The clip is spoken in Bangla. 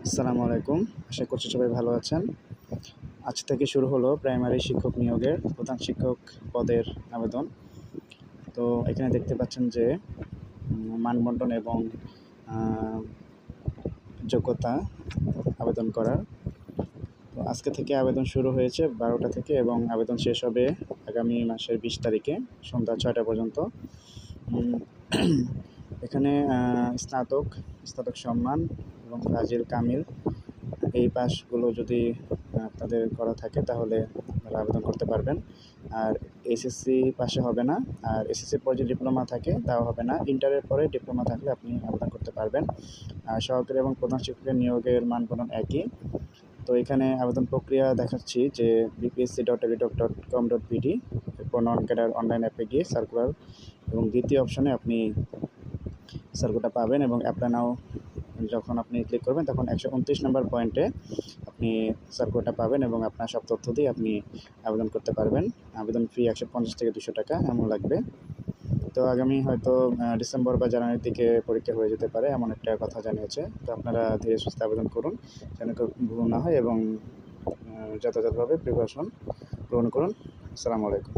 আসসালামু আলাইকুম। আশা করছি সবাই ভালো আছেন। আজ থেকে শুরু হলো প্রাইমারি শিক্ষক নিয়োগের প্রধান শিক্ষক পদের আবেদন। তো এখানে দেখতে পাচ্ছেন যে মানবন্টন এবং আ যোগ্যতা আবেদন করার। তো আজকে থেকে আবেদন শুরু হয়েছে ১২টা থেকে এবং আবেদন শেষ হবে আগামী মাসের ২০ তারিখে সন্ধ্যা ৬টা পর্যন্ত। উম এখানে স্নাতক সম্মান এবং ফাজিল কামিল এই পাসগুলো যদি আপনাদের করা থাকে তাহলে আপনারা আবেদন করতে পারবেন। আর এসএসসি পাশে হবে না। আর এসএসসির পরে যে ডিপ্লোমা থাকে তাও হবে না। ইন্টারের পরে ডিপ্লোমা থাকলে আপনি আবেদন করতে পারবেন। আর সহকারী এবং প্রধান শিক্ষকের নিয়োগের মানবন্ধন একই। তো এখানে আবেদন প্রক্রিয়া দেখাচ্ছি যে bpsc.telitalk.com.bd এরপর নন ক্যাডার অনলাইন অ্যাপে গিয়ে সার্কুলার এবং দ্বিতীয় অপশনে আপনি সার্কুলারটা পাবেন এবং অ্যাপ্লাই নাও যখন আপনি ক্লিক করবেন তখন ১২৯ নম্বর পয়েন্টে আপনি সার্কুলারটা পাবেন এবং আপনার সব তথ্য দিয়ে আপনি আবেদন করতে পারবেন। আবেদন ফি ১৫০ থেকে ২০০ টাকা এমন লাগবে। তো আগামী হয়তো ডিসেম্বর বা জানুয়ারির দিকে পরীক্ষা হয়ে যেতে পারে এমন একটা কথা জানিয়েছে। তো আপনারা ধীরে সুস্থে আবেদন করুন যেন কেউ ভুল না হয় এবং যথাযথভাবে প্রিপারেশন গ্রহণ করুন। আসসালামু আলাইকুম।